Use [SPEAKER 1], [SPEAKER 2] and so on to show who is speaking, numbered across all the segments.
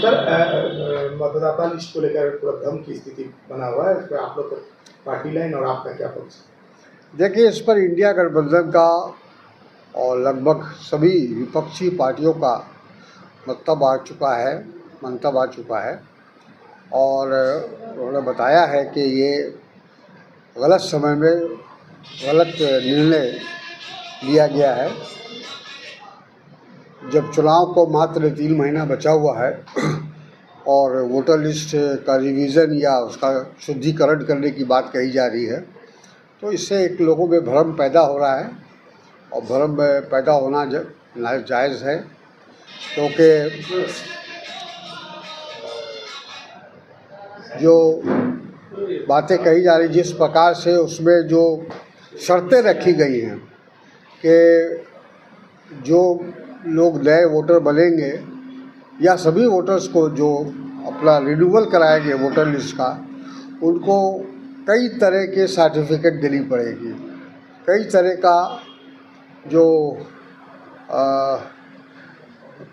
[SPEAKER 1] Sir मतदाता list को लेकर पूरा भ्रम की स्थिति बना हुआ है, इस पर आप लोग का पार्टी लाइन और आपका क्या पक्ष?
[SPEAKER 2] देखिए, इस पर इंडिया गठबंधन का और लगभग सभी विपक्षी पार्टियों का मंतव्य आ चुका है और उन्होंने बताया है कि ये गलत समय में गलत निर्णय लिया गया है। जब चुनाव को मात्र 3 महीना बचा हुआ है और वोटर लिस्ट का रिवीज़न या उसका शुद्धिकरण करने की बात कही जा रही है, तो इससे एक लोगों में भ्रम पैदा हो रहा है और भ्रम पैदा होना जायज़ है, क्योंकि जो बातें कही जा रही, जिस प्रकार से उसमें जो शर्तें रखी गई हैं कि जो लोग नए वोटर बनेंगे या सभी वोटर्स को जो अपना रिन्यूअल कराएंगे वोटर लिस्ट का, उनको कई तरह के सर्टिफिकेट देनी पड़ेगी, कई तरह का जो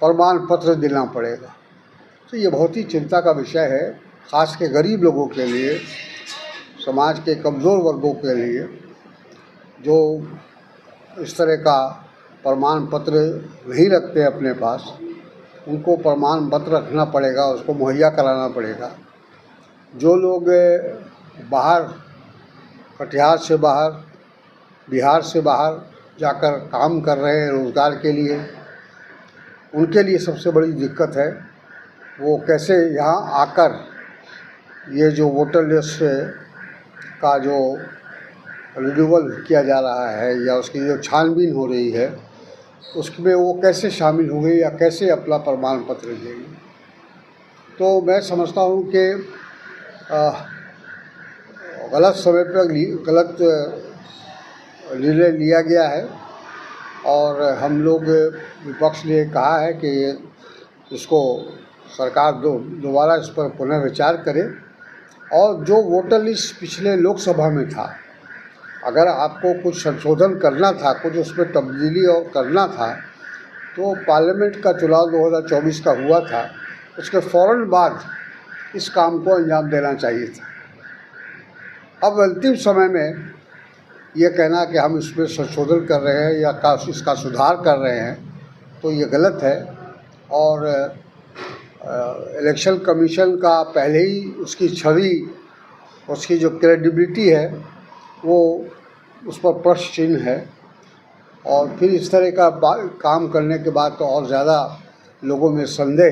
[SPEAKER 2] प्रमाण पत्र देना पड़ेगा। तो ये बहुत ही चिंता का विषय है, ख़ास के गरीब लोगों के लिए, समाज के कमज़ोर वर्गों के लिए, जो इस तरह का प्रमाण पत्र नहीं रखते अपने पास, उनको प्रमाण पत्र रखना पड़ेगा, उसको मुहैया कराना पड़ेगा। जो लोग बाहर, कटिहार से बाहर, बिहार से बाहर जाकर काम कर रहे हैं रोज़गार के लिए, उनके लिए सबसे बड़ी दिक्कत है वो कैसे यहाँ आकर ये जो वोटर लिस्ट का जो रिन्यूअल किया जा रहा है या उसकी जो छानबीन हो रही है, उसमें वो कैसे शामिल होंगे या कैसे अपना प्रमाण पत्र देंगे। तो मैं समझता हूँ कि गलत समय पर गलत निर्णय लिया गया है और हम लोग विपक्ष ने कहा है कि इसको सरकार दोबारा इस पर पुनर्विचार करे और जो वोटर लिस्ट पिछले लोकसभा में था, अगर आपको कुछ संशोधन करना था, कुछ उसमें तब्दीली और करना था, तो पार्लियामेंट का चुनाव 2024 का हुआ था, उसके फ़ौरन बाद इस काम को अंजाम देना चाहिए था। अब अंतिम समय में ये कहना कि हम इसमें संशोधन कर रहे हैं या इसका सुधार कर रहे हैं, तो ये गलत है। और इलेक्शन कमीशन का पहले ही उसकी छवि, उसकी जो क्रेडिबिलिटी है, वो उस पर प्रश्न चिन्ह है और फिर इस तरह का काम करने के बाद तो और ज़्यादा लोगों में संदेह